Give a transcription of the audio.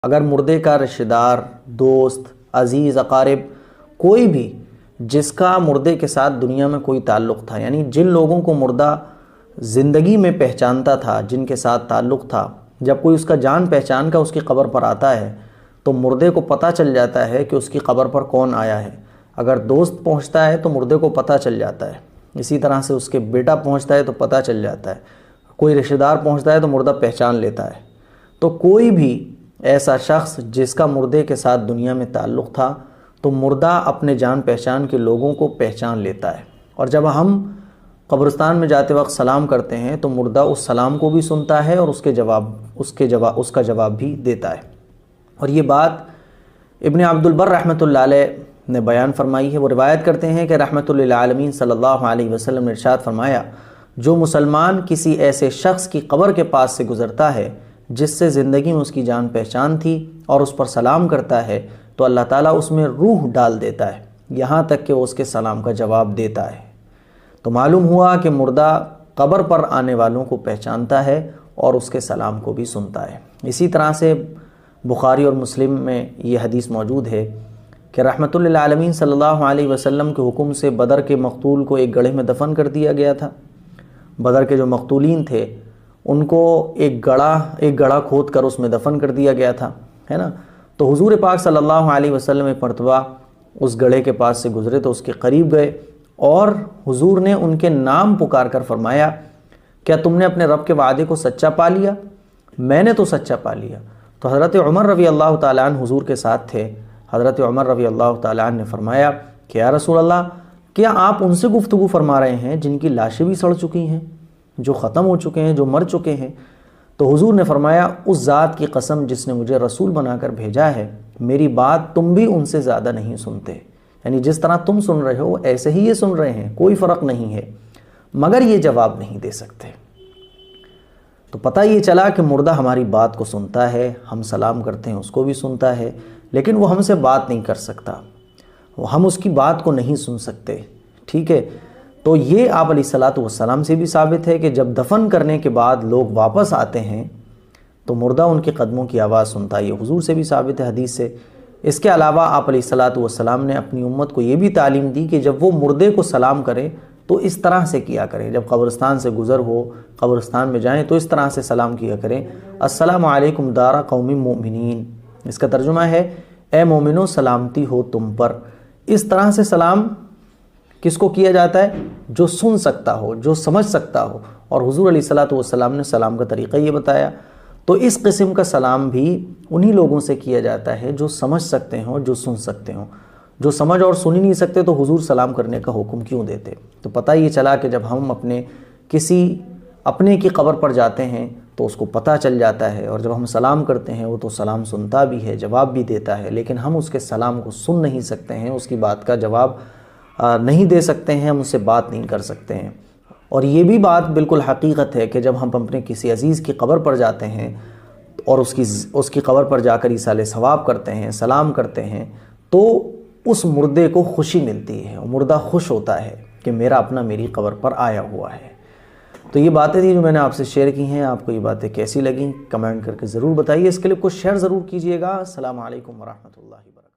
اگر مردے کا رشتہ دار، دوست، عزیز، اقارب، کوئی بھی جس کا مردے کے ساتھ دنیا میں کوئی تعلق تھا، یعنی جن لوگوں کو مردہ زندگی میں پہچانتا تھا، جن کے ساتھ تعلق تھا، جب کوئی اس کا جان پہچان کا اس کی قبر پر آتا ہے تو مردے کو پتہ چل جاتا ہے کہ اس کی قبر پر کون آیا ہے۔ اگر دوست پہنچتا ہے تو مردے کو پتہ چل جاتا ہے، اسی طرح سے اس کے بیٹا پہنچتا ہے تو پتہ چل جاتا ہے، کوئی رشتہ دار پہنچتا ہے تو مردہ پہچان لیتا ہے۔ تو کوئی بھی ایسا شخص جس کا مردے کے ساتھ دنیا میں تعلق تھا تو مردہ اپنے جان پہچان کے لوگوں کو پہچان لیتا ہے، اور جب ہم قبرستان میں جاتے وقت سلام کرتے ہیں تو مردہ اس سلام کو بھی سنتا ہے اور اس کا جواب بھی دیتا ہے۔ اور یہ بات ابن عبد البر رحمۃ اللہ علیہ نے بیان فرمائی ہے۔ وہ روایت کرتے ہیں کہ رحمۃ للعالمین صلی اللہ علیہ وسلم نے ارشاد فرمایا، جو مسلمان کسی ایسے شخص کی قبر کے پاس سے گزرتا ہے جس سے زندگی میں اس کی جان پہچان تھی اور اس پر سلام کرتا ہے تو اللہ تعالیٰ اس میں روح ڈال دیتا ہے یہاں تک کہ وہ اس کے سلام کا جواب دیتا ہے۔ تو معلوم ہوا کہ مردہ قبر پر آنے والوں کو پہچانتا ہے اور اس کے سلام کو بھی سنتا ہے۔ اسی طرح سے بخاری اور مسلم میں یہ حدیث موجود ہے کہ رحمۃ للعالمین صلی اللہ علیہ وسلم کے حکم سے بدر کے مقتول کو ایک گڑھے میں دفن کر دیا گیا تھا۔ بدر کے جو مقتولین تھے ان کو ایک گڑھا کھود کر اس میں دفن کر دیا گیا تھا، ہے نا۔ تو حضور پاک صلی اللہ علیہ وسلم ایک مرتبہ اس گڑھے کے پاس سے گزرے تو اس کے قریب گئے اور حضور نے ان کے نام پکار کر فرمایا، کیا تم نے اپنے رب کے وعدے کو سچا پا لیا؟ میں نے تو سچا پا لیا۔ تو حضرت عمر رضی اللہ تعالیٰ عنہ حضور کے ساتھ تھے۔ حضرت عمر رضی اللہ تعالیٰ عنہ نے فرمایا کہ یا رسول اللہ، کیا آپ ان سے گفتگو فرما رہے ہیں جن کی لاشیں بھی سڑ چکی ہیں، جو ختم ہو چکے ہیں، جو مر چکے ہیں؟ تو حضور نے فرمایا، اس ذات کی قسم جس نے مجھے رسول بنا کر بھیجا ہے، میری بات تم بھی ان سے زیادہ نہیں سنتے، یعنی جس طرح تم سن رہے ہو ایسے ہی یہ سن رہے ہیں، کوئی فرق نہیں ہے، مگر یہ جواب نہیں دے سکتے۔ تو پتہ یہ چلا کہ مردہ ہماری بات کو سنتا ہے، ہم سلام کرتے ہیں اس کو بھی سنتا ہے، لیکن وہ ہم سے بات نہیں کر سکتا، ہم اس کی بات کو نہیں سن سکتے، ٹھیک ہے۔ تو یہ آپ علیہ الصلوۃ والسلام سے بھی ثابت ہے کہ جب دفن کرنے کے بعد لوگ واپس آتے ہیں تو مردہ ان کے قدموں کی آواز سنتا ہے، یہ حضور سے بھی ثابت ہے حدیث سے۔ اس کے علاوہ آپ علیہ الصلوۃ والسلام نے اپنی امت کو یہ بھی تعلیم دی کہ جب وہ مردے کو سلام کریں تو اس طرح سے کیا کریں، جب قبرستان سے گزر ہو، قبرستان میں جائیں تو اس طرح سے سلام کیا کریں، السلام علیکم دار قوم مؤمنین۔ اس کا ترجمہ ہے، اے مومنو سلامتی ہو تم پر۔ اس طرح سے سلام کس کو کیا جاتا ہے؟ جو سن سکتا ہو، جو سمجھ سکتا ہو، اور حضور علیہ الصلوۃ والسلام نے سلام کا طریقہ یہ بتایا۔ تو اس قسم کا سلام بھی انہی لوگوں سے کیا جاتا ہے جو سمجھ سکتے ہوں، جو سن سکتے ہوں۔ جو سمجھ اور سن ہی نہیں سکتے تو حضور سلام کرنے کا حکم کیوں دیتے؟ تو پتہ یہ چلا کہ جب ہم اپنے کی قبر پر جاتے ہیں تو اس کو پتہ چل جاتا ہے، اور جب ہم سلام کرتے ہیں وہ تو سلام سنتا بھی ہے، جواب بھی دیتا ہے، لیکن ہم اس کے سلام کو سن نہیں سکتے ہیں، اس کی بات کا جواب نہیں دے سکتے ہیں، ہم اس سے بات نہیں کر سکتے ہیں۔ اور یہ بھی بات بالکل حقیقت ہے کہ جب ہم اپنے کسی عزیز کی قبر پر جاتے ہیں اور اس کی قبر پر جا کر ایصال ثواب کرتے ہیں، سلام کرتے ہیں، تو اس مردے کو خوشی ملتی ہے، مردہ خوش ہوتا ہے کہ میرا اپنا میری قبر پر آیا ہوا ہے۔ تو یہ باتیں تھیں جو میں نے آپ سے شیئر کی ہیں۔ آپ کو یہ باتیں کیسی لگیں کمنٹ کر کے ضرور بتائیے، اس کلپ کو شیئر ضرور کیجیے گا۔ السلام علیکم ورحمۃ اللہ وبرکاتہ۔